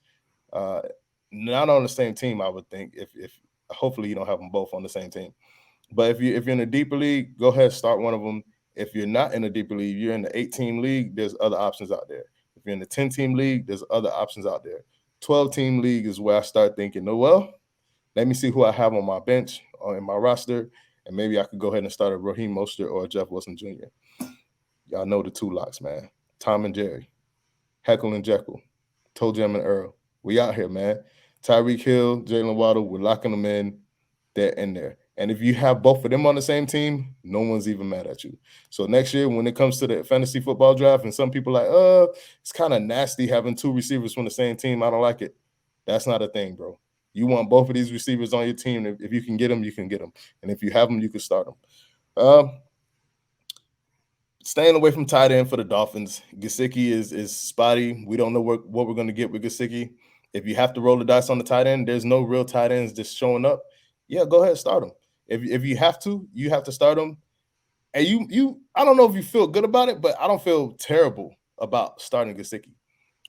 Not on the same team, I would think, if hopefully you don't have them both on the same team. But if you're in a deeper league, go ahead and start one of them. If you're not in a deeper league, you're in the 8-team league, there's other options out there. If you're in the 10-team league, there's other options out there. 12-team league is where I start thinking, well, let me see who I have on my bench or in my roster, and maybe I could go ahead and start a Raheem Mostert or a Jeff Wilson Jr. Y'all know the two locks, man. Tom and Jerry, Heckle and Jekyll, Toe Jam and Earl. We out here, man. Tyreek Hill, Jalen Waddle, we're locking them in. They're in there. And if you have both of them on the same team, no one's even mad at you. So next year, when it comes to the fantasy football draft, and some people are like, it's kind of nasty having two receivers from the same team. I don't like it. That's not a thing, bro. You want both of these receivers on your team. If you can get them, you can get them. And if you have them, you can start them. Staying away from tight end for the Dolphins. Gesicki is spotty. We don't know what we're going to get with Gesicki. If you have to roll the dice on the tight end, there's no real tight ends just showing up. Yeah, go ahead, start him. If you have to start him. And you I don't know if you feel good about it, but I don't feel terrible about starting Gesicki.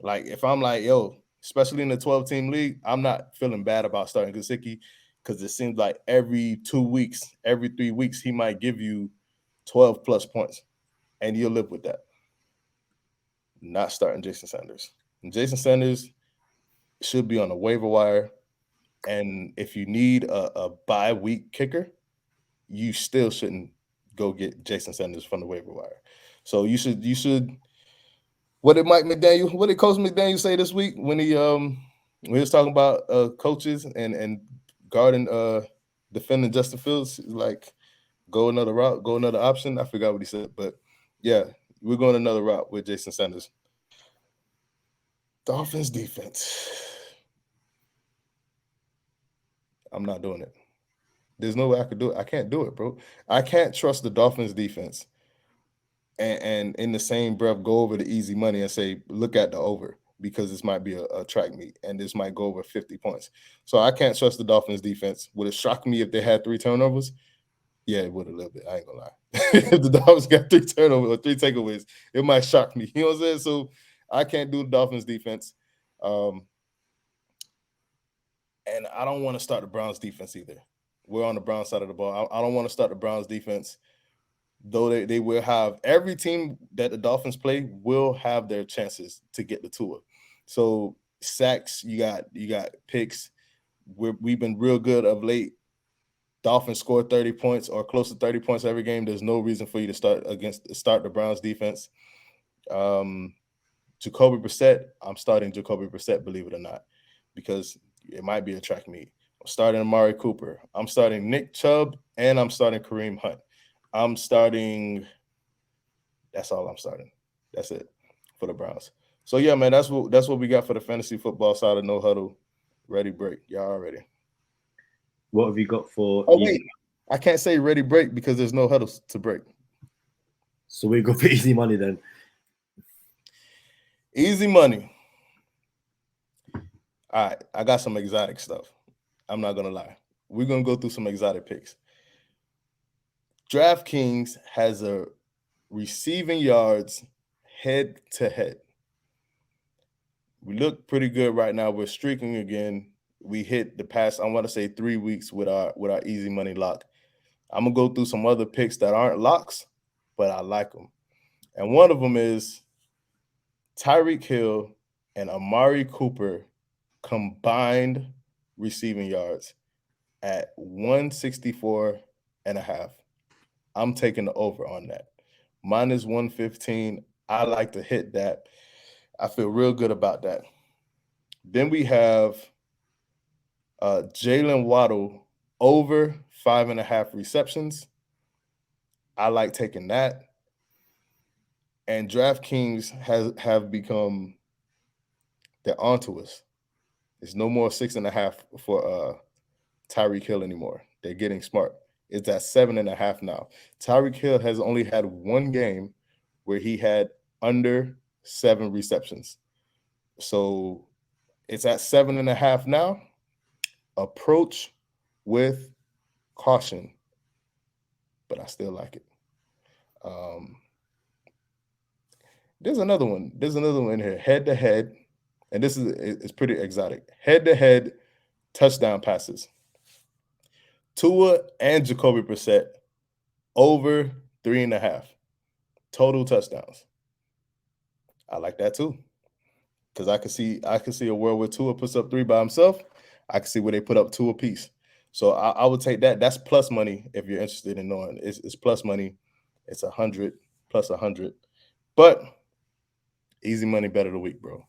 Like if I'm like, yo, especially in the 12-team league, I'm not feeling bad about starting Gesicki because it seems like every 2 weeks, every 3 weeks, he might give you 12 plus points, and you'll live with that. Not starting Jason Sanders. And Jason Sanders should be on the waiver wire, and if you need a bye week kicker, you still shouldn't go get Jason Sanders from the waiver wire. So you should. What did Coach McDaniel say this week when he was talking about coaches and guarding defending Justin Fields? Like, go another route, go another option. I forgot what he said, but yeah, we're going another route with Jason Sanders. Dolphins defense. I'm not doing it. There's no way I could do it. I can't do it, bro. I can't trust the Dolphins defense and in the same breath go over the easy money and say, look at the over, because this might be a track meet and this might go over 50 points. So I can't trust the Dolphins defense. Would it shock me if they had 3 turnovers? Yeah, it would a little bit. I ain't gonna lie. If the Dolphins got 3 turnovers or 3 takeaways, it might shock me. You know what I'm saying? So I can't do the Dolphins defense. And I don't want to start the Browns defense either. We're on the Browns side of the ball. I don't want to start the Browns defense, though they will have every team that the Dolphins play will have their chances to get the Tua. So sacks, you got picks. We've been real good of late. Dolphins score 30 points or close to 30 points every game. There's no reason for you to start the Browns defense. Jacoby Brissett, I'm starting Jacoby Brissett, believe it or not, because it might be a track meet. I'm starting Amari Cooper. I'm starting Nick Chubb, and I'm starting Kareem Hunt. I'm starting. That's all I'm starting. That's it for the Browns. So yeah, man, that's what we got for the fantasy football side of No Huddle. Ready break, y'all already. What have you got for? Oh wait, I can't say ready break because there's no huddles to break. So we go for easy money then. Easy money. All right, I got some exotic stuff. I'm not gonna lie. We're gonna go through some exotic picks. DraftKings has a receiving yards head to head. We look pretty good right now. We're streaking again. We hit the past, I want to say 3 weeks with our easy money lock. I'm gonna go through some other picks that aren't locks, but I like them. And one of them is Tyreek Hill and Amari Cooper combined receiving yards at 164.5. I'm taking the over on that. Minus 115. I like to hit that. I feel real good about that. Then we have Jalen Waddle over 5.5 receptions. I like taking that. And DraftKings have become, they're onto us. There's no more 6.5 for Tyreek Hill anymore. They're getting smart. It's at 7.5 now. Tyreek Hill has only had one game where he had under 7 receptions. So it's at 7.5 now. Approach with caution, but I still like it. There's another one. There's another one in here. Head to head, and this is pretty exotic. Head to head touchdown passes. Tua and Jacoby Brissett over 3.5 total touchdowns. I like that too, because I could see a world where Tua puts up 3 by himself. I can see where they put up 2 apiece. So I would take that. That's plus money if you're interested in knowing. It's plus money. It's 100 plus 100, but easy money bet of the week, bro.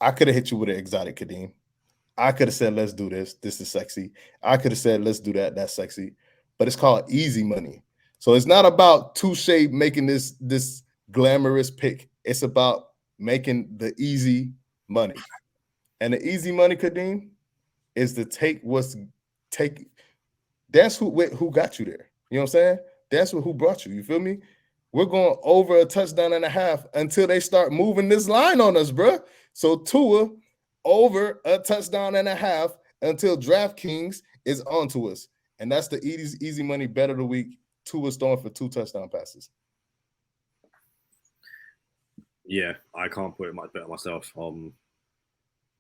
I could have hit you with an exotic, Kadeem. I could have said, let's do this. This is sexy. I could have said, let's do that. That's sexy. But it's called easy money. So it's not about Touche making this glamorous pick. It's about making the easy money. And the easy money, Kadeem, is to that's who got you there. You know what I'm saying? That's who brought you. You feel me? we're going over a touchdown and a half until they start moving this line on us, bro. So Tua over a touchdown and a half until DraftKings is onto us. And that's the easy money bet of the week. Tua's throwing for 2 touchdown passes. Yeah, I can't put it much better myself.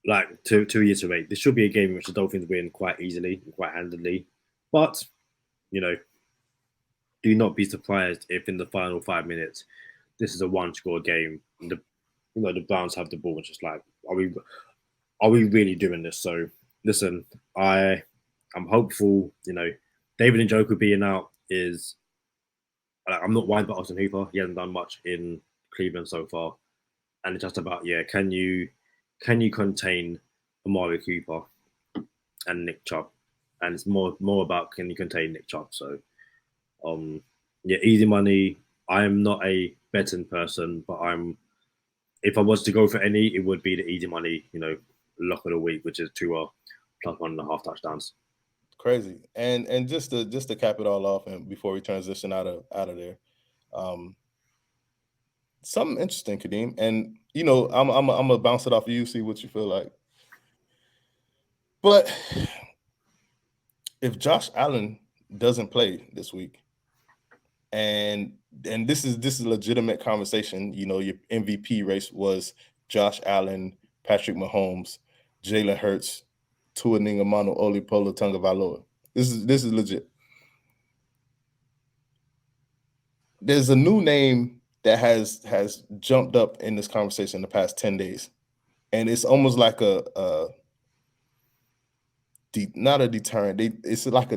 Like to reiterate, this should be a game in which the Dolphins win quite easily and quite handily. But, you know, do not be surprised if in the final 5 minutes this is a one-score game. And the Browns have the ball. It's just like, are we really doing this? So listen, I'm hopeful. You know, David Njoku being out is. I'm not worried about Austin Hooper. He hasn't done much in Cleveland so far, and it's just about can you contain Amari Cooper and Nick Chubb, and it's more about can you contain Nick Chubb. So, easy money. I am not a betting person, but if I was to go for any, it would be the easy money, lock of the week, which is Tua plus 1.5 touchdowns. Crazy. And just to cap it all off, and before we transition out of there, something interesting, Kadeem. And I'm gonna bounce it off of you, see what you feel like. But if Josh Allen doesn't play this week, and this is a legitimate conversation, your MVP race was Josh Allen, Patrick Mahomes, Jalen Hurts, Tua Tagovailoa, Tagovailoa. This is legit. There's a new name that has jumped up in this conversation in the past 10 days. And it's almost like not a deterrent. It's like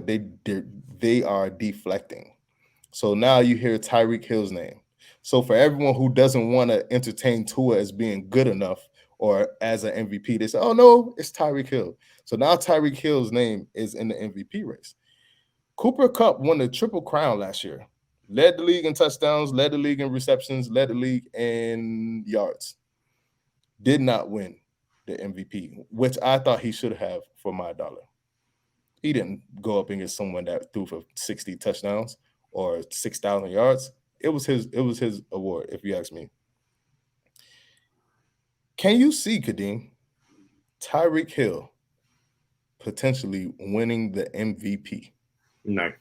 they are deflecting. So now you hear Tyreek Hill's name. So for everyone who doesn't want to entertain Tua as being good enough or as an MVP, they say, oh no, it's Tyreek Hill. So now Tyreek Hill's name is in the MVP race. Cooper Kupp won the Triple Crown last year. Led the league in touchdowns, led the league in receptions, led the league in yards. Did not win the MVP, which I thought he should have for my dollar. He didn't go up against someone that threw for 60 touchdowns or 6,000 yards. It was his award, if you ask me. Can you see, Kadeem, Tyreek Hill potentially winning the MVP? No.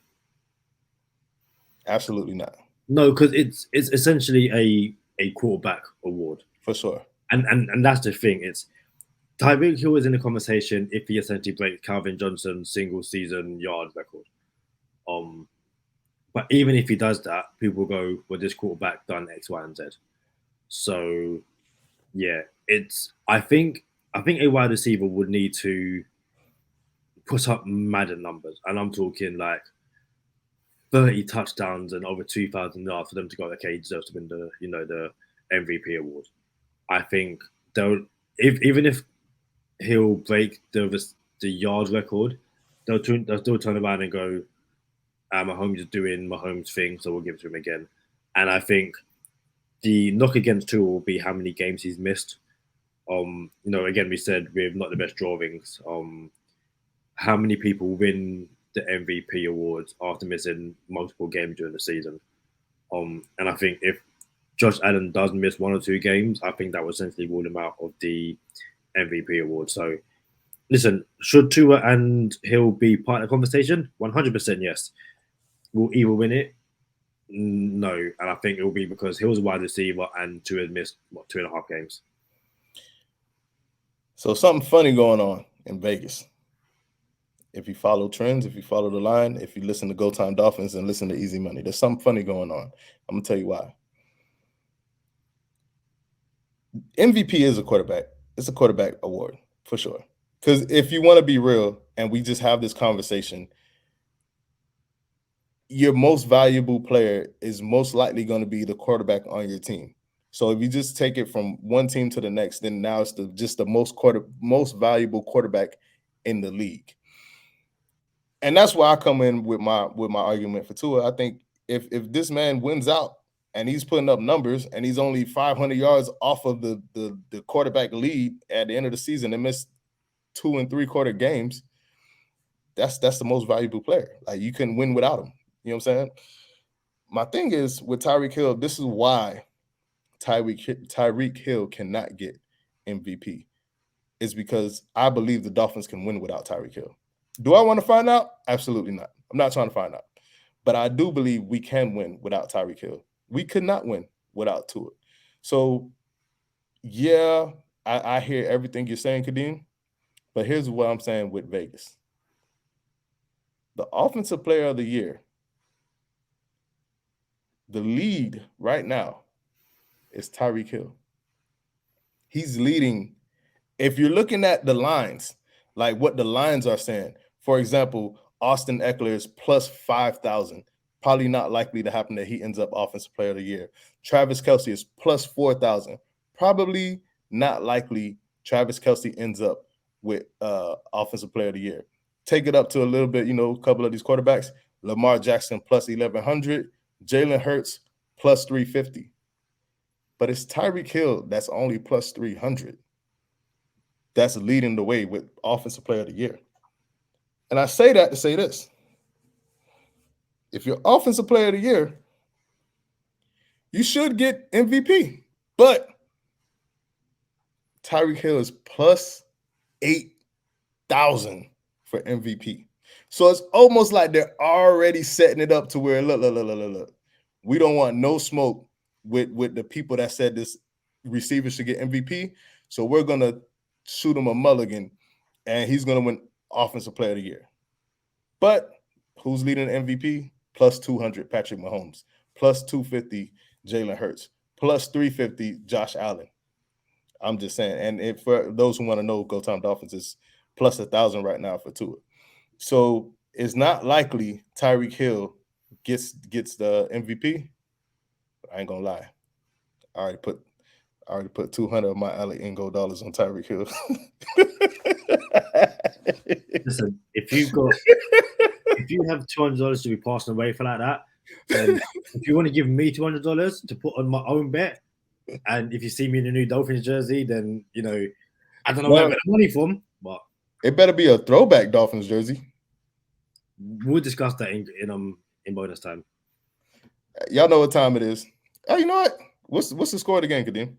Absolutely not. No, because it's essentially a quarterback award. For sure. And that's the thing. It's Tyreek Hill is in the conversation if he essentially breaks Calvin Johnson's single season yard record. But even if he does that, people go, well, this quarterback done X, Y, and Z. So yeah, I think a wide receiver would need to put up Madden numbers. And I'm talking like 30 touchdowns and over 2,000 yards for them to go, okay, he deserves to win the MVP award. I think even if he'll break the yard record, they'll still turn around and go, Mahomes is doing Mahomes thing, so we'll give it to him again. And I think the knock against Tua will be how many games he's missed. Again, we said we're not the best drawings. How many people win the MVP awards after missing multiple games during the season? And I think if Josh Allen does miss 1 or 2 games, I think that will essentially rule him out of the MVP award. So, listen, should Tua and Hill be part of the conversation? 100% yes. Will Eva win it? No. And I think it will be because Hill's a wide receiver and Tua has missed, 2.5 games. So something funny going on in Vegas. If you follow trends, if you follow the line, if you listen to Go Time Dolphins and listen to Easy Money, there's something funny going on. I'm going to tell you why. MVP is a quarterback. It's a quarterback award for sure. Because if you want to be real and we just have this conversation, your most valuable player is most likely going to be the quarterback on your team. So if you just take it from one team to the next, then now it's just the most valuable quarterback in the league. And that's why I come in with my argument for Tua. I think if this man wins out and he's putting up numbers and he's only 500 yards off of the quarterback lead at the end of the season and missed 2 3/4 games, that's the most valuable player. Like, you couldn't win without him. You know what I'm saying? my thing is with Tyreek Hill, this is why Tyreek Hill cannot get MVP. Is because I believe the Dolphins can win without Tyreek Hill. Do I want to find out? Absolutely not. I'm not trying to find out. But I do believe we can win without Tyreek Hill. We could not win without Tua. So, yeah, I hear everything you're saying, Kadeem. But here's what I'm saying with Vegas. The Offensive Player of the Year, the lead right now is Tyreek Hill. He's leading. If you're looking at the lines, like what the lines are saying, for example, Austin Eckler is plus 5,000. Probably not likely to happen that he ends up Offensive Player of the Year. Travis Kelce is plus 4,000. Probably not likely Travis Kelce ends up with Offensive Player of the Year. Take it up to a little bit, a couple of these quarterbacks. Lamar Jackson plus 1,100. Jalen Hurts plus 350. But it's Tyreek Hill that's only plus 300. That's leading the way with Offensive Player of the Year. And I say that to say this. If you're Offensive Player of the Year, you should get MVP. But Tyreek Hill is plus 8,000 for MVP. So it's almost like they're already setting it up to where, look. We don't want no smoke with the people that said this receiver should get MVP. So we're going to shoot him a mulligan, and he's going to win Offensive Player of the Year. But who's leading the MVP? Plus 200, Patrick Mahomes. Plus 250, Jalen Hurts. Plus 350, Josh Allen. I'm just saying. And if for those who want to know, Go Time Dolphins is plus 1,000 right now for Tua. So it's not likely Tyreek Hill gets the MVP. I ain't gonna lie. I already put 200 of my LA Ingo dollars on Tyreek Hill. Listen, if you have $200 to be passing away for like that, then if you want to give me $200 to put on my own bet, and if you see me in a new Dolphins jersey, then I don't know where I get the money from, but it better be a throwback Dolphins jersey. We'll discuss that in bonus time. Y'all know what time it is. Oh, you know what? What's the score of the game, Kadeem?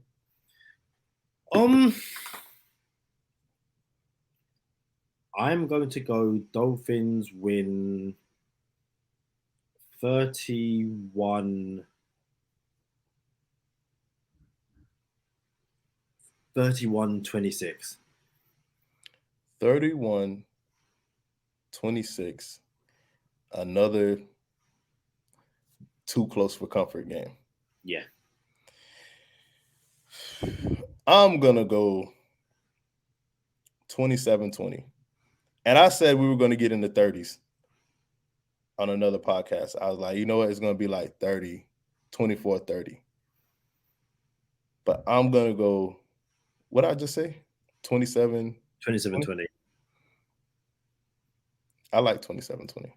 I'm going to go Dolphins win 31-26. 31-26. Another too close for comfort game. Yeah. I'm going to go 27-20. And I said we were going to get in the 30s on another podcast. I was like, you know what? It's going to be like 30, 24-30. But I'm going to go, what did I just say? 27-20. I like 27-20.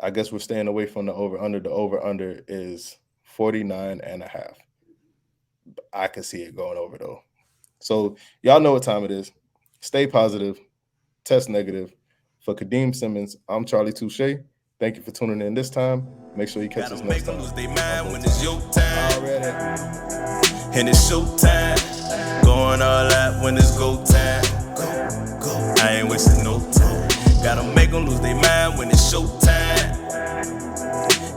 I guess we're staying away from the over-under. The over-under is 49.5. I can see it going over, though. So y'all know what time it is. Stay positive. Test negative. For Kadeem Simmons, I'm Charlie Touche. Thank you for tuning in this time. Make sure you catch us next time. Lose their mind when it's your time. And it's show time. Going all out when it's go time. I ain't wasting no time. Gotta make them lose their mind when it's show time.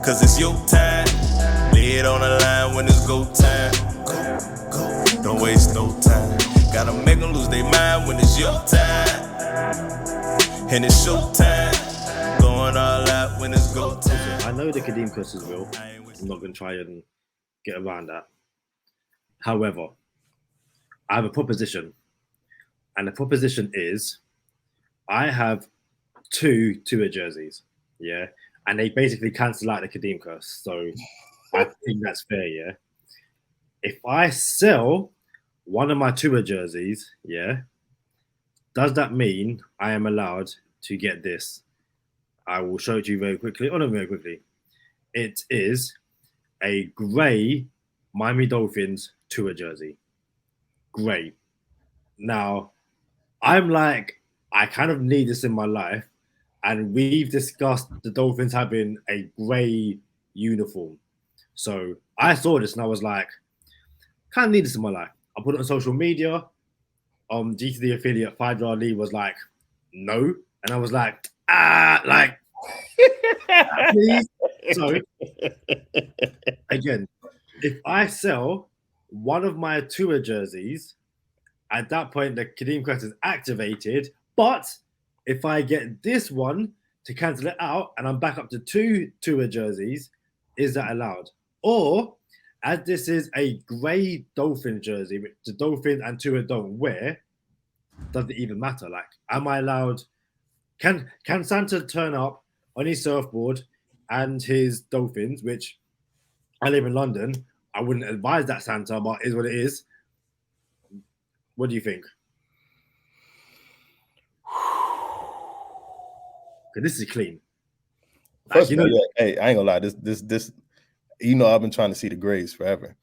Cause it's your time. Lay it on the line when it's go time. Don't waste no time. Gotta make them lose their mind when it's your time. And it's show time. Going all out when it's go time. I know the Kadeem curse is real. I'm not going to try and get around that. However, I have a proposition. And the proposition is I have two Tua jerseys. Yeah. And they basically cancel out the Kadeem curse. So I think that's fair, yeah. If I sell one of my Tua jerseys, yeah, does that mean I am allowed to get this? I will show it to you very quickly. Oh, no, very quickly. It is a grey Miami Dolphins Tua jersey. Grey. Now, I'm like, I kind of need this in my life. and we've discussed the Dolphins having a grey uniform. So I saw this and I was like, kind of need this in my life. I put it on social media. GTD affiliate 5 Yard Lee was like, no. And I was like, please. So again, if I sell one of my Tua jerseys, at that point the Kadeem Quest is activated. But if I get this one to cancel it out and I'm back up to 2 Tua jerseys, is that allowed? Or as this is a grey Dolphin jersey, which the Dolphin and Tua don't wear, does it even matter? Like, am I allowed? Can Santa turn up on his surfboard and his Dolphins, which I live in London? I wouldn't advise that, Santa, but it is what it is. What do you think? Okay, this is clean. First of all, hey, I ain't gonna lie. This, I've been trying to see the grays forever.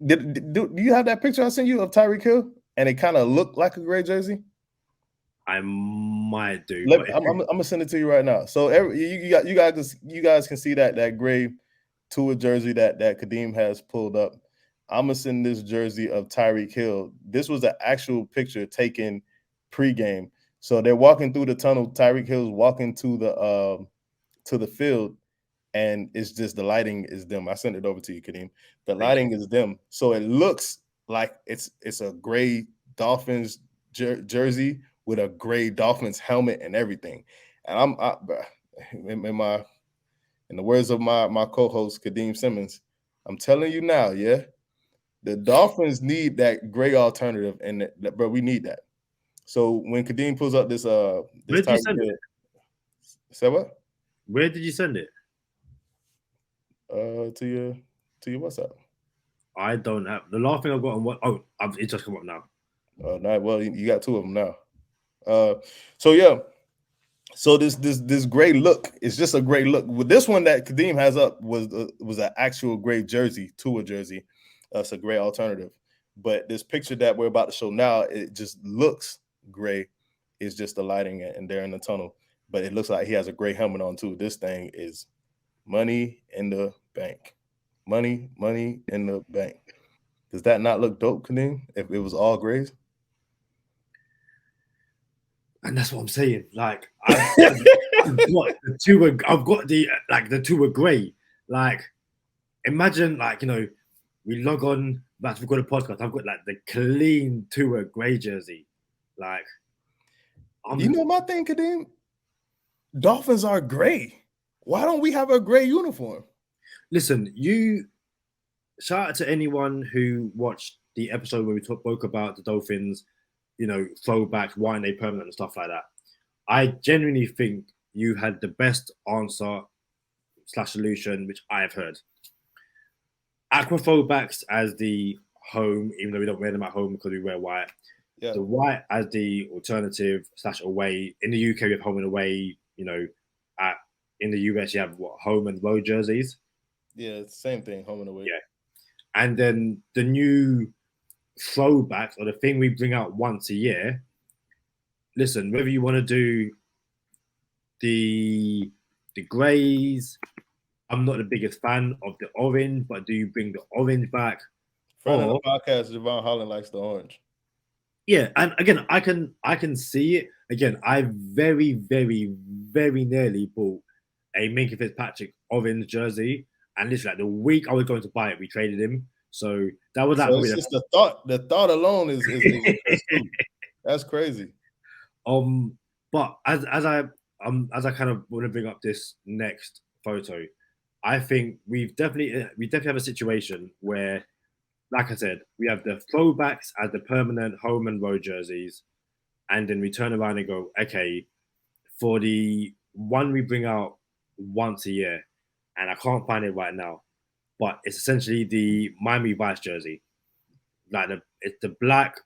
Do you have that picture I sent you of Tyreek Hill, and it kind of looked like a gray jersey? I might do. I'm gonna send it to you right now. So you guys can see that gray Tua jersey that Kadeem has pulled up. I'm gonna send this jersey of Tyreek Hill. This was an actual picture taken pregame. So they're walking through the tunnel. Tyreek Hill's walking to the field, and it's just the lighting is dim. I sent it over to you, Kadeem. The lighting is dim, so it looks like it's a gray Dolphins jersey with a gray Dolphins helmet and everything. And in the words of my co-host Kadeem Simmons, I'm telling you now, yeah, the Dolphins need that gray alternative, and bro, we need that. So when Kadeem pulls up this where did you send it? Say what? Where did you send it? To your WhatsApp. I don't have the last thing I've got on what. Oh, it's just come up now. No, well, you got 2 of them now. So yeah, so this gray look is just a gray look. With this one that Kadeem has up was an actual gray jersey, Tua jersey. It's a gray alternative. But this picture that we're about to show now, it just looks gray. It's just the lighting and they're in the tunnel. But it looks like he has a gray helmet on too. This thing is money in the bank. Money in the bank. Does that not look dope, Kadeem? If it was all grays? And that's what I'm saying. Like, I've got the two are great. Like, imagine, like, we log on, but we've got a podcast. I've got like the clean Tua gray jersey. Like, my thing, Kadeem? Dolphins are gray. Why don't we have a gray uniform? Listen, shout out to anyone who watched the episode where we spoke about the Dolphins, throwbacks, why aren't they permanent and stuff like that. I genuinely think you had the best answer / solution, which I have heard. Aqua throwbacks as the home, even though we don't wear them at home because we wear white. Yeah. The white as the alternative / away. In the UK, we have home and away. In the US, you have home and road jerseys. Yeah, it's the same thing, home and away. Yeah. And then the new throwbacks, or the thing we bring out once a year. Listen, whether you want to do the greys, I'm not the biggest fan of the orange, but do you bring the orange back? Friend of the podcast, Javon Holland likes the orange. Yeah, and again, I can see it. Again, I very, very, very nearly bought a Minka Fitzpatrick orange jersey, and literally, like, the week I was going to buy it, we traded him. So that was like, so it's just the thought alone is that's crazy. But as I kind of want to bring up this next photo, I think we definitely have a situation where, like I said, we have the throwbacks as the permanent home and road jerseys, and then we turn around and go, okay, for the one we bring out once a year, and I can't find it right now, but it's essentially the Miami Vice jersey. Like it's the black.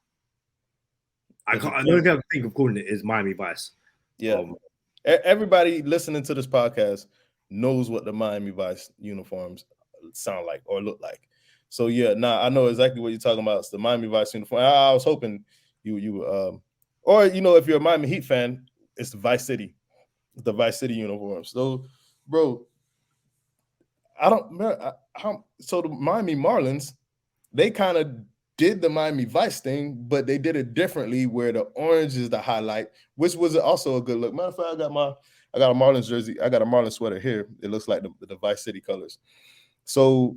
The only thing I can think of calling it is Miami Vice. Yeah. Everybody listening to this podcast knows what the Miami Vice uniforms sound like or look like. So yeah, I know exactly what you're talking about. It's the Miami Vice uniform. I was hoping you or if you're a Miami Heat fan, it's the Vice City the Vice City uniforms. So, bro, I don't remember so the Miami Marlins, they kind of did the Miami Vice thing, but they did it differently where the orange is the highlight, which was also a good look. Matter of fact, I got a Marlins jersey. I got a Marlins sweater here. It looks like the Vice City colors. So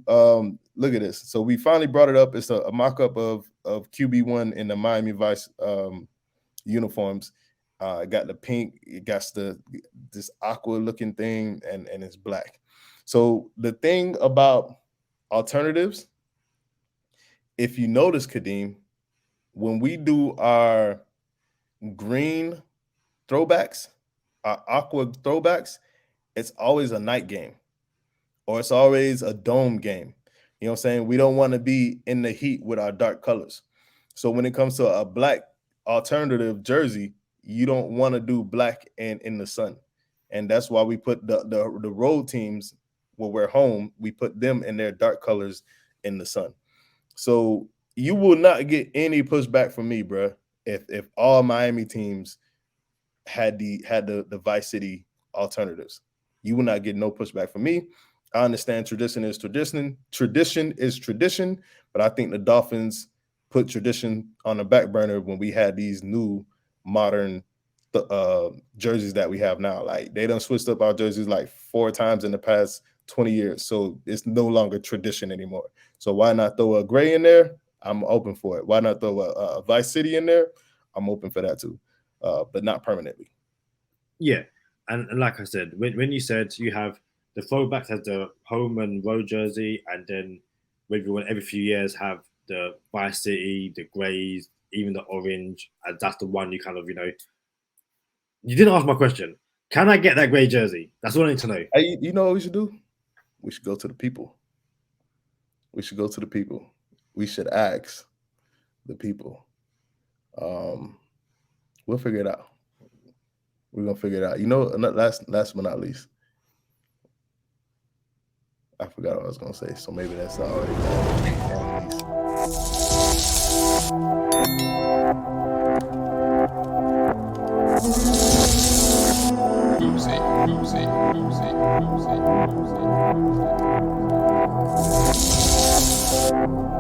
look at this. So we finally brought it up. It's a mock-up of QB1 in the Miami Vice uniforms. It got the pink, it got this aqua looking thing, and it's black. So the thing about alternatives, if you notice, Kadeem, when we do our green throwbacks, our aqua throwbacks, it's always a night game or it's always a dome game. You know what I'm saying? We don't want to be in the heat with our dark colors. So when it comes to a black alternative jersey, you don't want to do black and in the sun. And that's why we put the road teams when we're home, we put them in their dark colors in the sun. So you will not get any pushback from me, bro, if all Miami teams had the Vice City alternatives. You will not get no pushback from me. I understand tradition is tradition. Tradition is tradition, but I think the Dolphins put tradition on the back burner when we had these new modern jerseys that we have now. Like they done switched up our jerseys like 4 times in the past 20 years. So it's no longer tradition anymore. So why not throw a gray in there? I'm open for it. Why not throw a Vice City in there? I'm open for that too, but not permanently. Yeah, and like I said, when you said you have the throwbacks as the home and road jersey, and then maybe every few years have the Vice City, the greys, even the orange, and that's the one you kind of, you didn't ask my question. Can I get that grey jersey? That's what I need to know. You know what we should do? We should go to the people. We should go to the people. We should ask the people. We'll figure it out. We're gonna figure it out. Last but not least, I forgot what I was gonna say. So maybe that's already. Oopsie.